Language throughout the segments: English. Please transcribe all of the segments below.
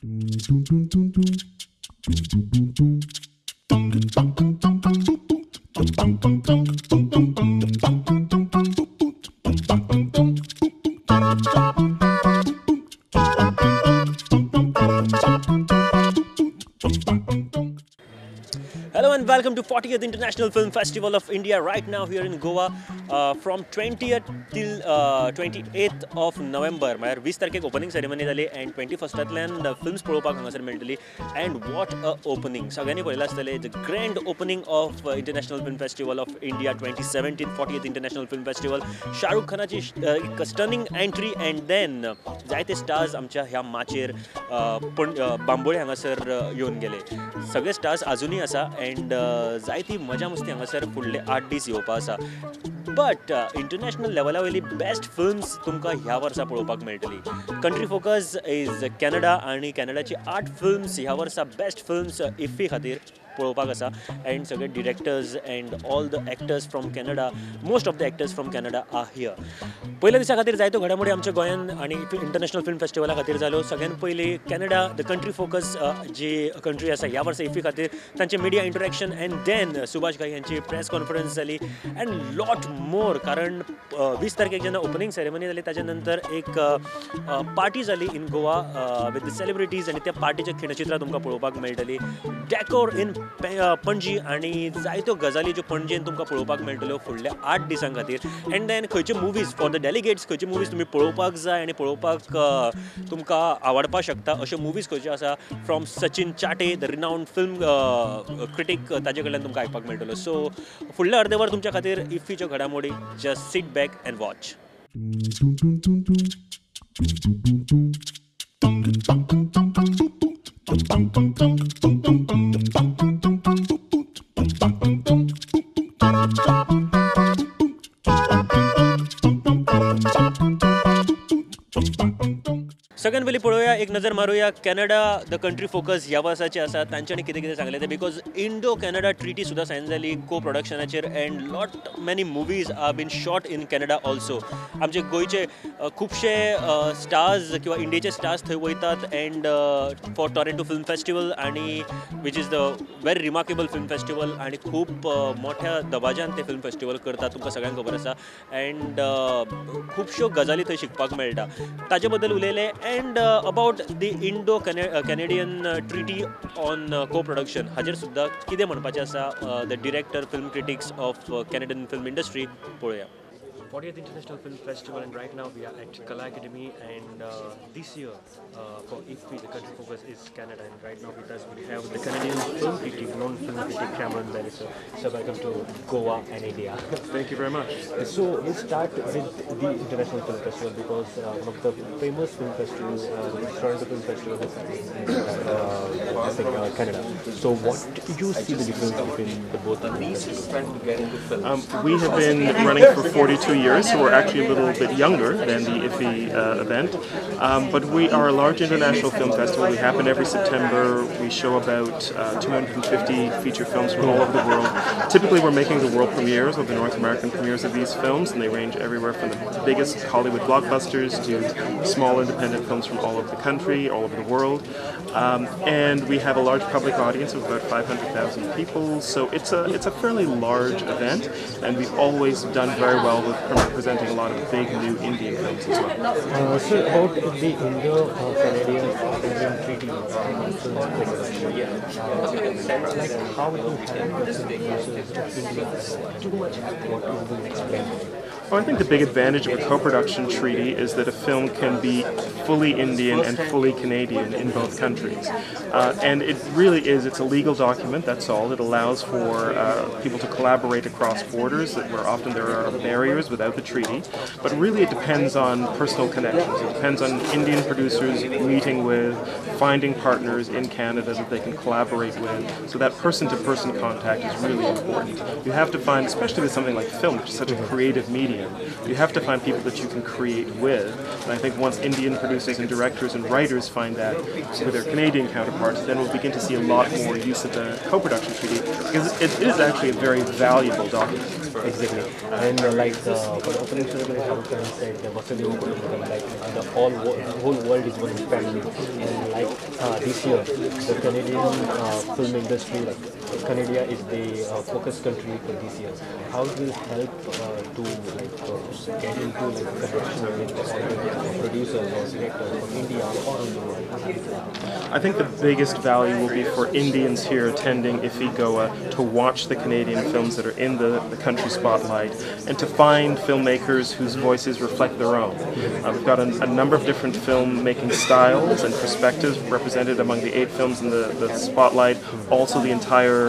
Hello and welcome to 40th International Film Festival of India right now here in Goa from 20th till 28th of November. म्हळ्यार 20 तारखेक opening ceremony जाली and 21st films पळोवपाक हांगासर मेळटली and what a opening. सगळ्यांनी पळयलां आसतलें the grand opening of International Film Festival of India 2017 40th International Film Festival. Shahrukh खानाची एक स्टनिंग एंट्री and then जायते स्टार्स आमच्या ह्या माचेर बांबोळे हांगासर येवन गेले. सगळे स्टार्स अजूनही आसा and जायती मजा मस्ती हांगासर फुडले 8 दीस येवपा आसा. बट इंटरनॅशनल लेवला वयली बेस्ट फिल्म्स तुमकां ह्या वर्सा पळोवपाक मेळटली. कंट्री फोकस इज कॅनडा आनी कॅनडाची 8 फिल्म्स ह्या वर्सा बेस्ट फिल्म्स इफ्फी खातीर पळोवपाक आसा एंड सगळे directors and all the actors from Canada most of the actors from Canada are here. पयल्या दिसा खातीर जायत्यो घडामोडी आमच्या गोंयान आनी इंटरनॅशनल फिल्म फेस्टिवला खातीर जाल्यो. सगळ्यान पयलीं कॅनडा द कंट्री फोकस जी कंट्री आसा ह्या वर्सा इफ्फी खातीर तांचे media interaction and then Subhash Ghai यांची प्रेस कॉन्फरन्स जाली एंड लॉट मोर. कारण 20 तारखेक जेन्ना ओपनिंग सेरेमनी जाली ताच्या नंतर एक पार्टी जाली इन गोवा विथ द सेलिब्रिटीज आनी त्या पार्टीचे खिणचित्रां तुमकां पळोवपाक मेळटली. डॅकोर इन पणजी आनी जायत्यो गजाली ज्यो पणजेन तुमकां पळोवपाक मेळटल्यो फुडल्या 8 दिसां खातीर. एंड देन खंयचे मुवीज फॉर द डेलिगेट्स खंयचे मुवीज तुमी पळोवपाक जाय आनी पळोवपाक तुमकां आवडपाक शकता अश्यो मुवीज खंयच्यो आसा फ्रॉम सचिन चाटे द रिनाउंड फिल्म क्रिटिक ताजे कडल्यान तुमकां आयकपाक मेळटल्यो. सो फुडले अर्दे वर तुमच्या खातीर इफ्फीच्यो घडामोडी. Just seat back and watch. सगळ्यान पयलीं पळोवया एक नजर मारूया कॅनडा द कंट्री फोकस ह्या वर्साचे आसा तांच्यांनी कितें कितें सांगलें तें. बिकॉज इंडो कॅनडा ट्रिटी सुद्दां सायन जाली को प्रोडक्शनाचेर and lot many movies are been shot in Canada also. आमचे गोंयचे खुबशे स्टार्स किंवा इंडियेचे स्टार्स थंय वयतात and for Toronto film festival आनी which is the very remarkable film festival आनी खूब मोठ्या दबाज्यान ते फिल्म फेस्टिवल करतात तुमकां सगळ्यांक खबर आसा. एंड खुबश्यो गजाली थंय शिकपाक मेळटा. ताजे बद्दल उलयले and about the Indo Canadian treaty on को प्रोडक्शन हाजेर सुद्दां कितें म्हणपाचें आसा the director film critics of Canadian film industry. पळोवया. 40th International Film Festival and right now we are at Kala Academy and this year for IFFI the country focus is Canada and right now with us we have the Canadian film critic, known film critic Cameron Melissa. So welcome to Goa and India. Thank you very much. So we'll start with the International Film Festival because one of the famous film festivals, the Toronto Film Festival is in Canada. So what do you see the difference between the both of these? We have been running for 42 years, so we're actually a little bit younger than the IFFI event. But we are a large international film festival. We happen every September. We show about 250 feature films from all over the world. Typically we're making the world premieres or the North American premieres of these films, and they range everywhere from the biggest Hollywood blockbusters to small independent films from all over the country, all over the world. And we have a large public audience of about 500,000 people, so it's a fairly large event, and we've always done very well with presenting a lot of big new Indian films as well. So about the Indo-Canadian treaty, like how you have too much what you will explain. Well, I think the big advantage of a co-production treaty is that a film can be fully Indian and fully Canadian in both countries. And it really is, it's a legal document, that's all. It allows for people to collaborate across borders, where often there are barriers without the treaty. But really it depends on personal connections. It depends on Indian producers meeting with, finding partners in Canada that they can collaborate with. So that person-to-person contact is really important. You have to find, especially with something like film, which is such a creative medium, you have to find people that you can create with. And I think once Indian producers and directors and writers find that with their Canadian counterparts, then we'll begin to see a lot more use of the co-production treaty, because it is actually a very valuable document. Exactly. And for the opening ceremony, Shahrukh Khan said the Vasudeva Kutumbakam, the whole world is one family. And this year, the Canadian film industry, Canada is the focus country for this year. How will it help to get into connection with the producers or directors from India or in the world? I think the biggest value will be for Indians here attending IFFI Goa to watch the Canadian films that are in the country spotlight and to find filmmakers whose voices reflect their own. We've got a number of different filmmaking styles and perspectives represented among the 8 films in the spotlight. Also the entire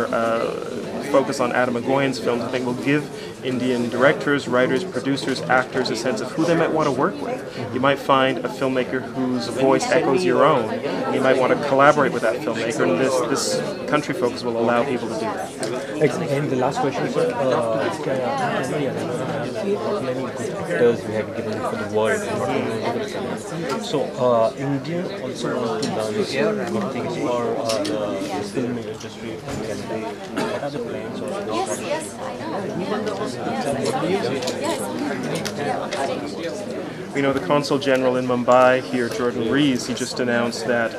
focus on Adam Agoyan's films, I think, will give Indian directors, writers, producers, actors a sense of who they might want to work with. You might find a filmmaker whose voice echoes your own. You might want to collaborate with that filmmaker, and this country focus will allow people to do that. And the last question, sir. Many good actors we have given for the world. So, India also wants to learn good things for the film industry. What are the plans? Yes, I know. You know, the Consul General in Mumbai here, Jordan Rees, he just announced that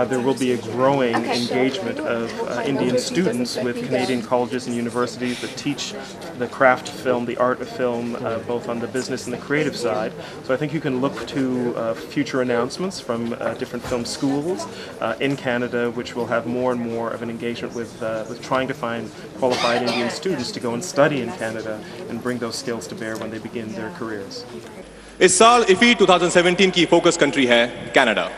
there will be a growing engagement of Indian students with Canadian colleges and universities that teach the craft of film, the art of film, both on the business and the creative side. So I think you can look to future announcements from different film schools in Canada, which will have more and more of an engagement with trying to find qualified Indian students to go and study in Canada and bring those skills to bear when they begin their careers. इस साल IFFI 2017 की focus country है Canada.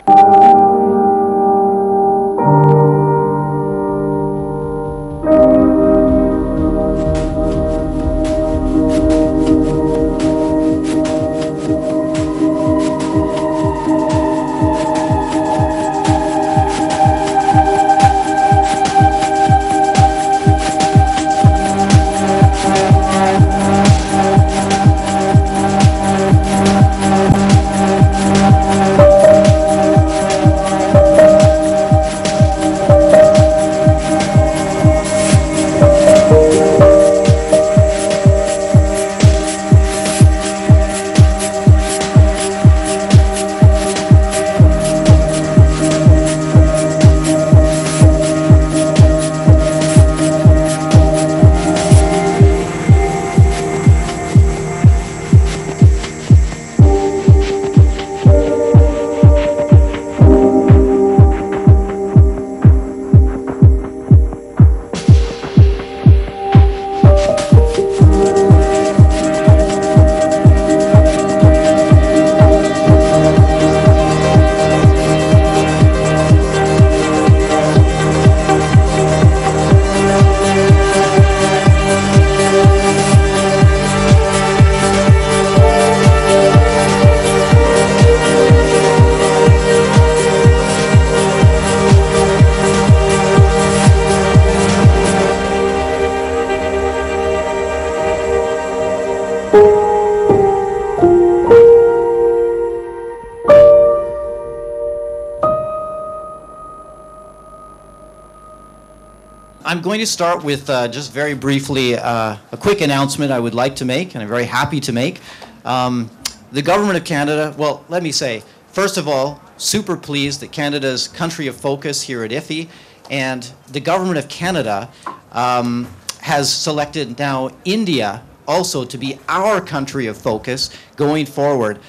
I'm going to start with just very briefly a quick announcement I would like to make, and I'm very happy to make. The Government of Canada, well, let me say, first of all, super pleased that Canada's country of focus here at IFFI, and the Government of Canada has selected now India also to be our country of focus going forward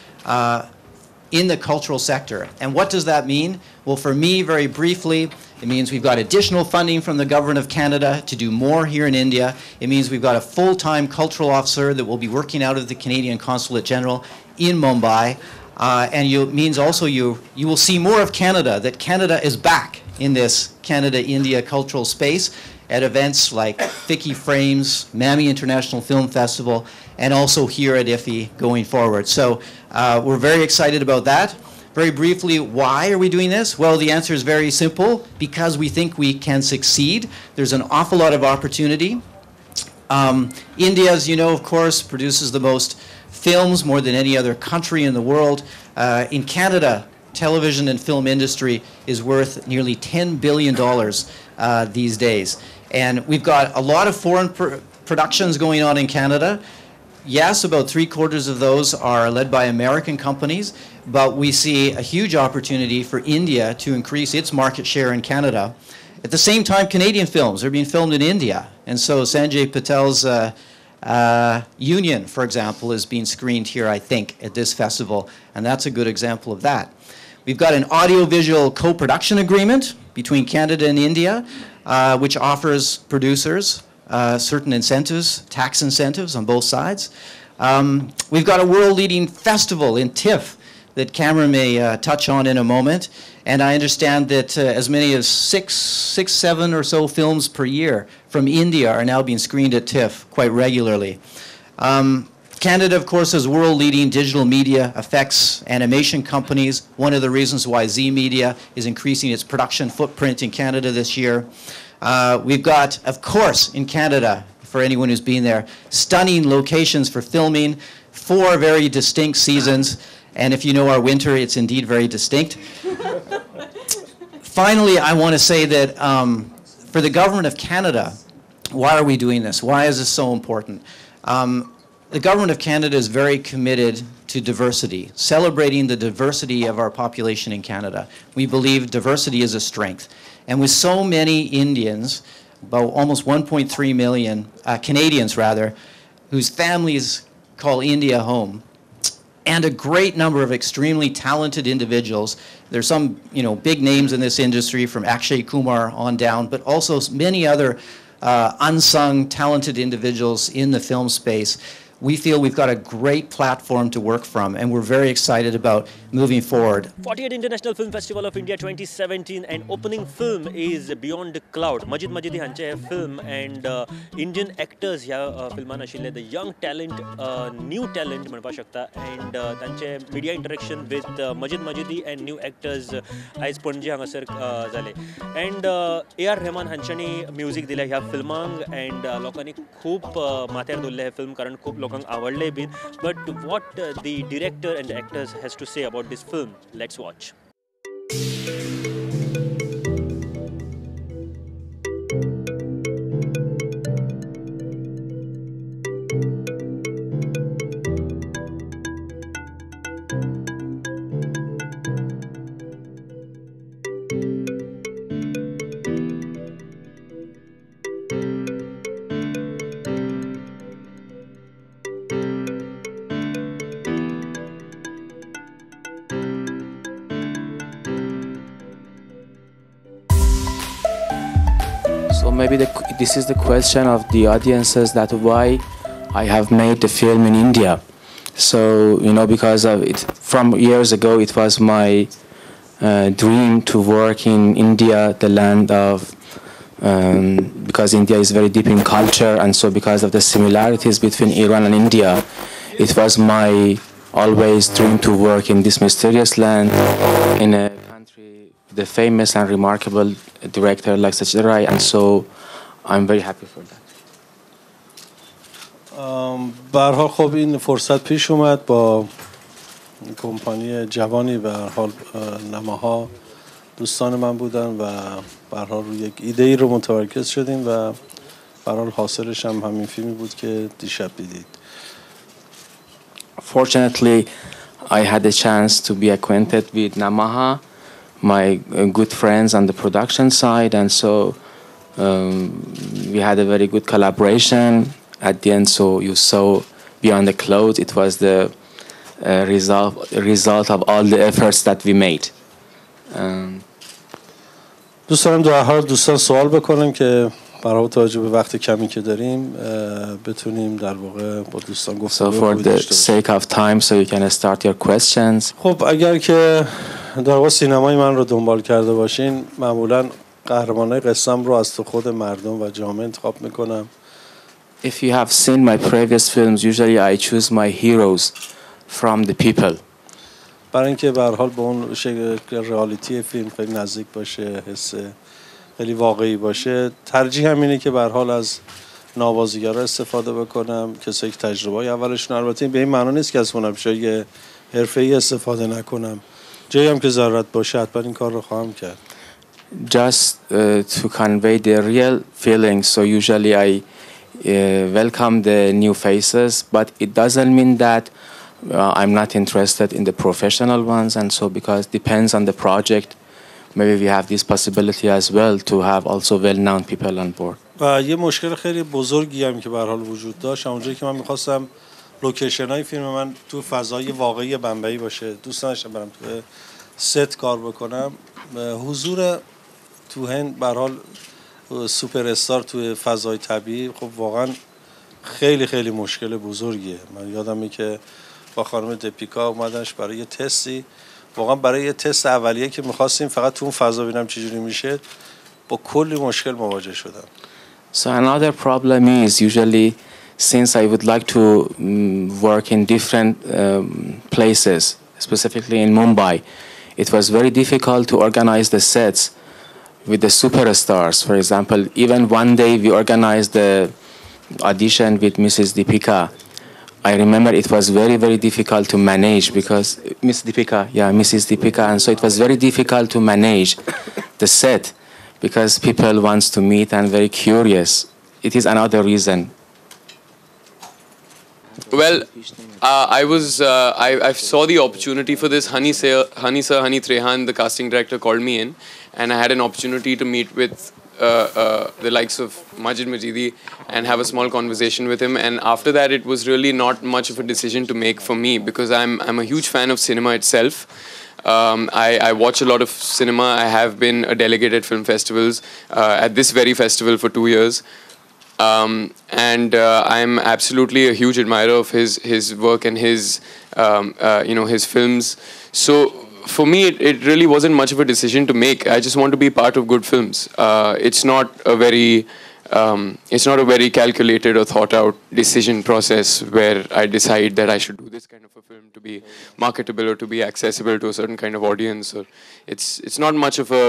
in the cultural sector. And what does that mean? Well, for me, very briefly, it means we've got additional funding from the Government of Canada to do more here in India. It means we've got a full-time cultural officer that will be working out of the Canadian Consulate General in Mumbai. And it means also you will see more of Canada, that Canada is back in this Canada-India cultural space at events like Vicky Frames, Mammy International Film Festival, and also here at IFFI going forward. So we're very excited about that. Very briefly, why are we doing this? Well, the answer is very simple, because we think we can succeed. There's an awful lot of opportunity. India, as you know, of course, produces the most films, more than any other country in the world. In Canada, television and film industry is worth nearly $10 billion these days. And we've got a lot of foreign productions going on in Canada. Yes, about 3/4 of those are led by American companies, but we see a huge opportunity for India to increase its market share in Canada. At the same time, Canadian films are being filmed in India, and so Sanjay Patel's Union, for example, is being screened here, I think, at this festival, and that's a good example of that. We've got an audiovisual co-production agreement between Canada and India, which offers producers certain incentives, tax incentives on both sides. We've got a world-leading festival in TIFF that Cameron may touch on in a moment, and I understand that as many as six, 7 or so films per year from India are now being screened at TIFF quite regularly. Canada, of course, has world-leading digital media, effects, animation companies. One of the reasons why Z Media is increasing its production footprint in Canada this year. We've got, of course, in Canada, for anyone who's been there, stunning locations for filming, 4 very distinct seasons, and if you know our winter, it's indeed very distinct. Finally, I want to say that for the Government of Canada, why are we doing this? Why is this so important? The Government of Canada is very committed to diversity, celebrating the diversity of our population in Canada. We believe diversity is a strength. And with so many Indians, about almost 1.3 million, Canadians rather, whose families call India home, and a great number of extremely talented individuals. There's some, big names in this industry from Akshay Kumar on down, but also many other unsung, talented individuals in the film space. We feel we've got a great platform to work from, and we're very excited about moving forward. 48th International Film Festival of India 2017 and opening film is Beyond the Cloud. Majid Majidi hanचे film and Indian actors ह्या फिल्मान आशिल्ले, the young talent, new talent म्हणपा शकता, and तांचे media interaction with Majid Majidi and new actors आयज पणजे हांगासर जाले. And A.R. Rahman हांच्यानी music दिलें ह्या फिल्मांक, and लोकांनी खूब माथ्यार दवरलें हें film कारण खूब लोकांक आवडलें been. But what the director and the actors has to say about this film, let's watch. So maybe this is the question of the audiences, that why I have made the film in India. So, because of it, from years ago, it was my dream to work in India, the land of, because India is very deep in culture, and so because of the similarities between Iran and India, it was my always dream to work in this mysterious land, in a country, the famous and remarkable director like Sajid Rai, and so I'm very happy for that. به هر حال خب این فرصت پیش اومد با کمپانی جوانی، به هر حال نماها دوستان من بودن و به هر حال روی یک ایده ای رو متمرکز شدیم و به هر حال حاصلش هم همین فیلمی بود که دیشب دیدید. Fortunately, I had a chance to be acquainted with Namaha, my good friends on the production side, and so we had a very good collaboration. At the end, so you saw Beyond the Cloud, it was the result of all the efforts that we made. دوست دارم در هر دوستان سوال بکنم که برای توجه به وقت کمی که داریم بتونیم در واقع با دوستان گفتگو کنیم. So for the sake of time, so you can start your questions. خب اگر که در واقع سینمای من رو دنبال کرده باشین، معمولاً قهرمانای قصه‌ام رو از تو خود مردم و جامعه انتخاب میکنم. If you have seen my previous films, usually I choose my heroes from the people. برای اینکه به هر حال به اون شکل رئالیتی فیلم خیلی نزدیک باشه، حس خیلی واقعی باشه. ترجیح همینه که به هر حال از نوازیگرا استفاده بکنم، کسایی که تجربه‌ای اولشون، البته به این معنی نیست که از هنرپیشه‌ای حرفه‌ای استفاده نکنم. جایی هم که ضرورت باشه حتما این کار رو خواهم کرد. Just to convey the real feelings, so usually I welcome the new faces, but it doesn't mean that I'm not interested in the professional ones, and so because depends on the project, maybe we have this possibility as well to have also well-known people on board. و یه مشکل خیلی بزرگی هم که به هر حال وجود داشت، اونجایی که من می‌خواستم لوکیشن های فیلم من تو فضای واقعی بمبئی باشه، دوست داشتم برم تو ست کار بکنم. حضور تو هند به هر حال سوپر استار تو فضای طبیعی خب واقعا خیلی خیلی مشکل بزرگیه. من یادمه که با خانم دپیکا اومدنش برای یه تستی، واقعا برای یه تست اولیه که می‌خواستیم فقط تو اون فضا ببینم چجوری میشه، با کلی مشکل مواجه شدم. So another problem is usually since I would like to work in different places, specifically in Mumbai, it was very difficult to organize the sets with the superstars. For example, even one day we organized the audition with Mrs. Deepika. I remember it was very, very difficult to manage because Mrs. Deepika, and so it was very difficult to manage the set because people wants to meet and very curious. It is another reason. Well, I saw the opportunity for this. Hani Trehan, the casting director, called me in, and I had an opportunity to meet with the likes of Majid Majidi and have a small conversation with him. And after that, it was really not much of a decision to make for me because I'm a huge fan of cinema itself. I watch a lot of cinema. I have been a delegate at film festivals, at this very festival for 2 years. And I'm absolutely a huge admirer of his work and his his films. So for me, it really wasn't much of a decision to make. I just want to be part of good films. It's not a very calculated or thought out decision process where I decide that I should do this kind of a film to be marketable or to be accessible to a certain kind of audience. Or it's not much of a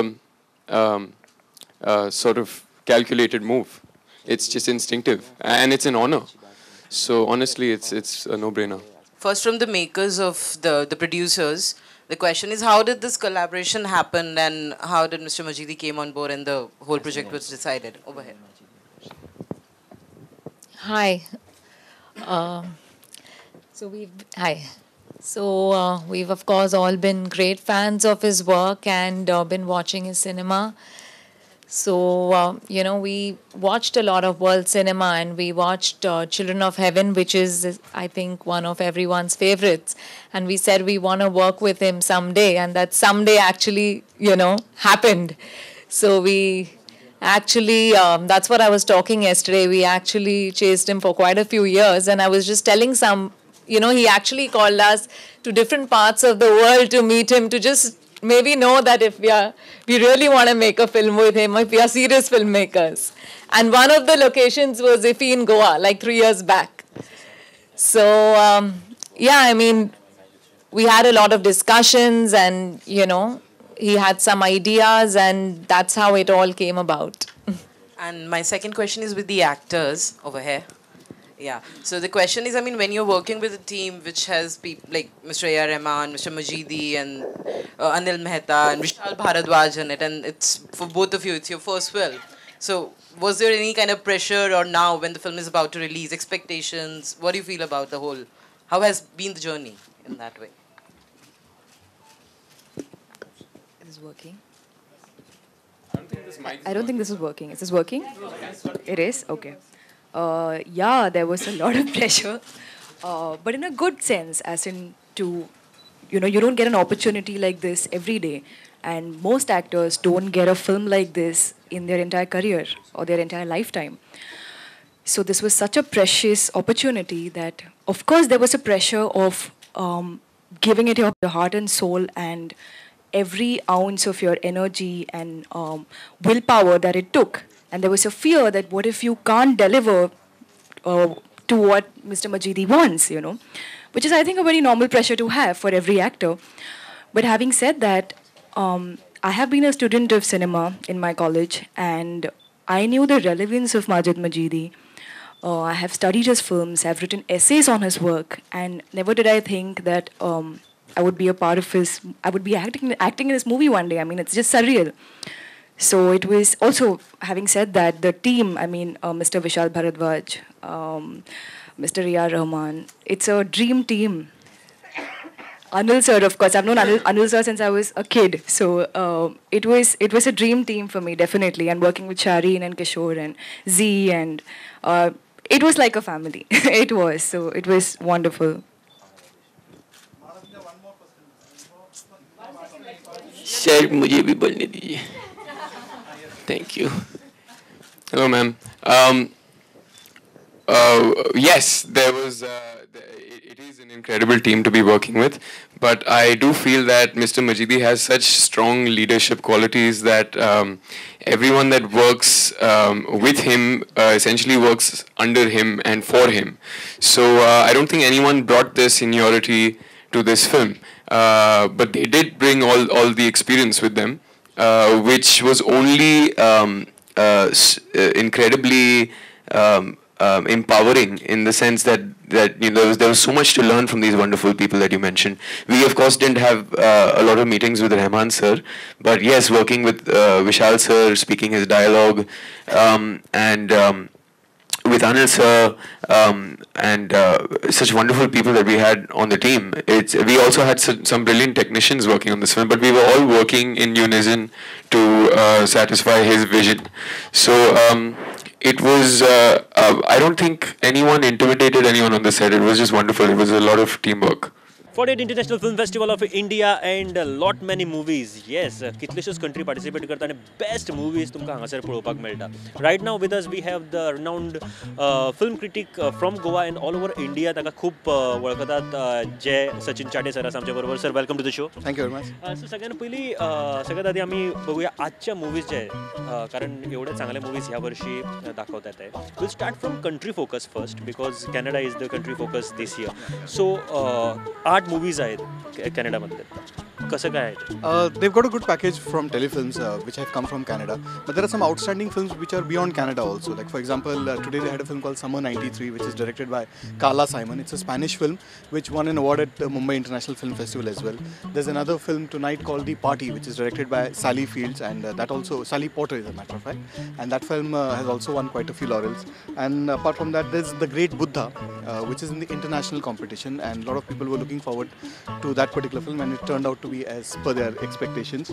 sort of calculated move. It's just instinctive, and it's an honor. So honestly, it's a no-brainer. First, from the makers of the producers, the question is, how did this collaboration happen, and how did Mr. Majidi came on board and the whole project was decided? Over here. Hi. So we've of course all been great fans of his work and been watching his cinema. So, we watched a lot of world cinema, and we watched Children of Heaven, which is, I think, one of everyone's favorites. And we said we want to work with him someday, and that someday actually, happened. So we actually, that's what I was talking yesterday. We actually chased him for quite a few years, and I was just telling he actually called us to different parts of the world to meet him, to just maybe know that if we really want to make a film with him, if we are serious filmmakers. And one of the locations was IFFI in Goa, like 3 years back. So, we had a lot of discussions, and, he had some ideas, and that's how it all came about. And my second question is with the actors over here. Yeah. So the question is, when you're working with a team which has people like Mr. A.R. Rahman, Mr. Majidi, and Anil Mehta, and Vishal Bharadwaj in it, and it's for both of you, it's your first film. So was there any kind of pressure, or now when the film is about to release, expectations? What do you feel about the whole? How has been the journey in that way? Is this working? I don't think this is working. Is this working? It is? Okay. There was a lot of pressure, but in a good sense, as in you don't get an opportunity like this every day, and most actors don't get a film like this in their entire career or their entire lifetime. So this was such a precious opportunity that, of course, there was a pressure of giving it your heart and soul and every ounce of your energy and willpower that it took. And there was a fear that what if you can't deliver to what Mr. Majidi wants, which is, I think, a very normal pressure to have for every actor. But having said that, I have been a student of cinema in my college, and I knew the relevance of Majid Majidi. I have studied his films, I've written essays on his work, and never did I think that I would be a part of I would be acting in his movie one day. It's just surreal. So it was also, having said that, the team, I mean, Mr. Vishal Bharadwaj, Mr. A.R. Rahman, it's a dream team. Anil sir, of course, I've known Anil sir since I was a kid. So it was a dream team for me, definitely. And working with Shireen and Kishore and Z, and it was like a family. It was. So it was wonderful. शायद मुझे भी बोलने दीजिए. Thank you. Hello, ma'am. Yes, there was. It is an incredible team to be working with, but I do feel that Mr. Majidi has such strong leadership qualities that everyone that works with him essentially works under him and for him. So I don't think anyone brought their seniority to this film, but they did bring all the experience with them, which was only incredibly empowering in the sense that you know there was so much to learn from these wonderful people that you mentioned. We of course didn't have a lot of meetings with Rahman sir, but yes, working with Vishal sir, speaking his dialogue, and with Anil sir, and such wonderful people that we had on the team. We also had some brilliant technicians working on this film, but we were all working in unison to satisfy his vision. So it was, I don't think anyone intimidated anyone on the set. It was just wonderful. It was a lot of teamwork. 48 International Film Festival of India and a lot many movies. Yes, कितलेशेच country participate करता आणि best movies तुमका हांगासर पळोवपाक मेळटा. Right now with us we have the renowned film critic from Goa and all over India. ताका खूप वळखतात जे सचिन चाटे सर आसा आमच्या बरोबर. Sir welcome to the show. Thank you very much. So सगळ्यात पहिली सगळ्यात आधी आम्ही बघूया आजच्या मूवीज जे कारण एवढे चांगले मूवीज ह्या वर्षी दाखवतात आहे. Will start from country focus first because Canada is the country focus this year. So 8 movies आहेत कॅनडामध्ये. कसं काय आहे? They've got a good package from telefilms which have come from Canada, but there are some outstanding films which are beyond Canada also. Like for example, today they had a film called Summer '93, which is directed by Carla Simon. It's a Spanish film which won an award at the Mumbai International Film Festival as well. There's another film tonight called The Party, which is directed by Sally Fields, and that also Sally Potter, as a matter of fact, and that film has also won quite a few laurels. And apart from that, there's The Great Buddha, which is in the international competition, and a lot of people were looking forward to that particular film, and it turned out to be as per their expectations.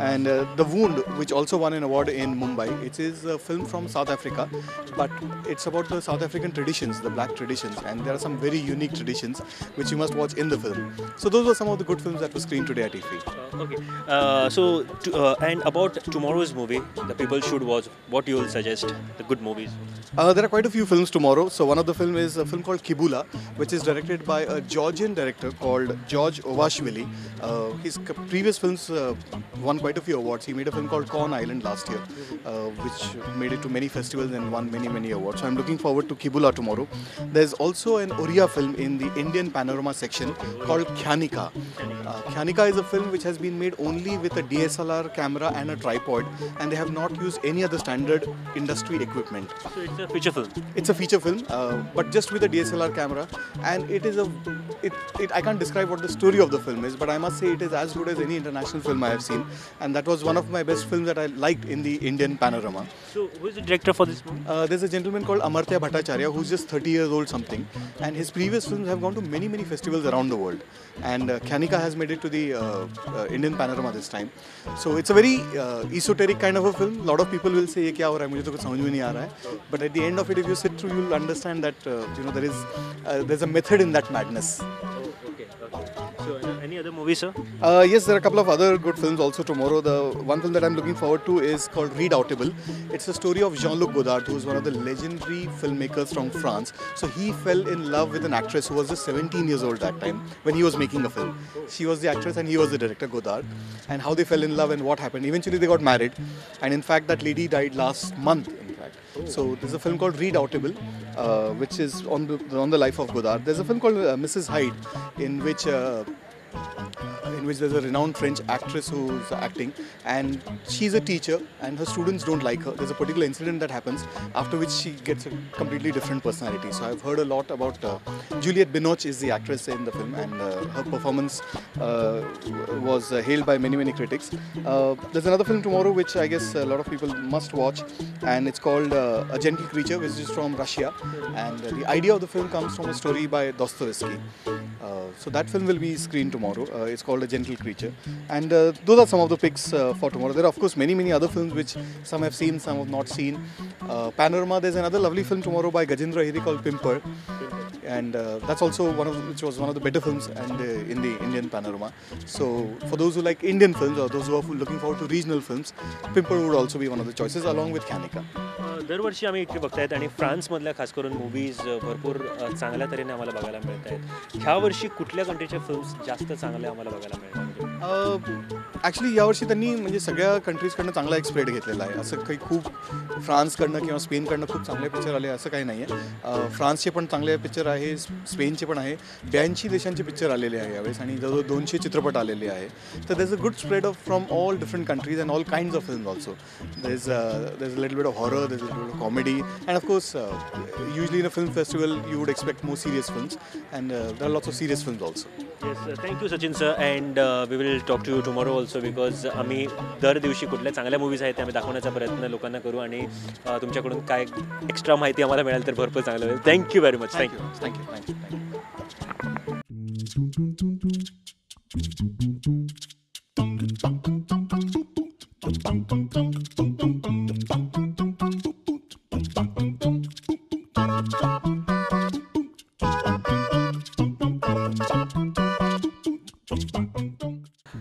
And The Wound, which also won an award in Mumbai. It is a film from South Africa, but it's about the South African traditions, the black traditions, and there are some very unique traditions which you must watch in the film. So those were some of the good films that were screened today at IFFI. Okay. And about tomorrow's movie, the people should watch. What you will suggest? The good movies. There are quite a few films tomorrow. So one of the film is a film called Kibula, which is directed by a Georgian director called George Ovashvili. His previous films won quite a few awards. He made a film called Corn Island last year, which made it to many festivals and won many awards. So I'm looking forward to Kibula tomorrow. There's also an Oriya film in the Indian Panorama section called Khyanika. Khyanika is a film which has been made only with a DSLR camera and a tripod, and they have not used any other standard industry equipment. So it's a feature film. It's a feature film, but just with a DSLR camera, and it is I can't describe what the story of the film is, but I must say it is as good as any international film I have seen, and that was one of my best films that I liked in the Indian panorama. So who is the director for this movie? There's a gentleman called Amartya Bhattacharya who's just 30 years old something, and his previous films have gone to many festivals around the world, and Khyanika has made it to the Indian panorama this time. So it's a very esoteric kind of a film. A lot of people will say ये क्या हो रहा है, मुझे तो कुछ समझ में नहीं आ रहा है, but at the end of it, if you sit through, you'll understand that there's a method in that madness. Okay. So any other movies, sir? Yes, there are a couple of other good films also tomorrow. The one film that I'm looking forward to is called Redoubtable. It's the story of Jean-Luc Godard, who is one of the legendary filmmakers from France. So he fell in love with an actress who was just 17 years old that time when he was making a film. She was the actress and he was the director, Godard. And how they fell in love and what happened. Eventually they got married. And in fact, that lady died last month, in fact. So there's a film called Redoubtable, which is on the life of Godard. There's a film called Mrs. Hyde, in which in which there's a renowned French actress who's acting, and she's a teacher, and her students don't like her. There's a particular incident that happens, after which she gets a completely different personality. So I've heard a lot about Juliette Binoche is the actress in the film, and her performance was hailed by many critics. There's another film tomorrow which I guess a lot of people must watch, and it's called A Gentle Creature, which is from Russia, and the idea of the film comes from a story by Dostoevsky. So that film will be screened tomorrow. It's called A Gentle Creature, and those are some of the picks for tomorrow. There are of course many other films which some have seen, some have not seen. Panorama, there's another lovely film tomorrow by Gajendra Hiri called Pimper, and that's also which was one of the better films and in the Indian panorama. So for those who like Indian films or those who are looking forward to regional films, Pimper would also be one of the choices along with Kanika. दरवर्षी आम्ही इकडे बघतायत आणि फ्रान्समधल्या खास करून movies भरपूर चांगल्या तऱ्हेने आम्हाला बघायला मिळत आहेत. ह्या वर्षी कुठल्या कंट्रीच्या फिल्म्स जास्त चांगल्या आम्हाला बघायला मिळणार? ॲक्च्युली यावर्षी त्यांनी म्हणजे सगळ्या कंट्रीजकडनं चांगला एक स्प्रेड घेतलेला आहे. असं काही खूप फ्रान्सकडनं किंवा स्पेनकडनं खूप चांगले पिक्चर आले असं काही नाही आहे. फ्रान्सचे पण चांगले पिक्चर आहे, स्पेनचे पण आहे, 82 देशांचे पिक्चर आलेले आहे यावेळेस, आणि जवळजवळ 200 चित्रपट आलेले आहे. तर there is a good spread of from all different countries and all kinds of films also. There is a little bit of horror, there is a little bit of comedy, and of course usually in a film festival you would expect more serious films, and there are lots of serious films also. Yes, thank you Sachin sir, and we will talk to you tomorrow also, because आम्ही दर दिवशी कुठल्या चांगल्या movies आहेत ते आम्ही दाखवण्याचा प्रयत्न लोकांना करू, आणि तुमच्याकडून काय एक्स्ट्रा माहिती आम्हाला मिळाली तर भरपूर चांगलं होईल. Thank you very much. Thank you.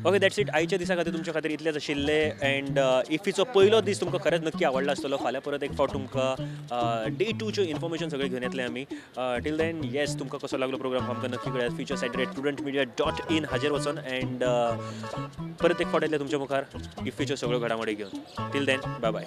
Okay, that's it. आयच्या दिसा खातीर तुमच्या खातीर इतलेंच आशिल्लें, अँड इफीचो पयलो दीस तुमकां खरेंच नक्की आवडला आसतलो. फाल्यां परत एक फावट तुमकां डे 2च्यो इन्फॉर्मेशन सगळें घेवन येतलें आमी. टील देन येस, तुमकां कसो लागलो प्रोग्राम आमकां नक्की कळयात. फीचर सायट prudentmedia.in हाजेर वचून, अँड परत एक फावट येतले तुमच्या मुखार इफीच्यो सगळ्यो घडामोडी घेवन. Till then bye bye.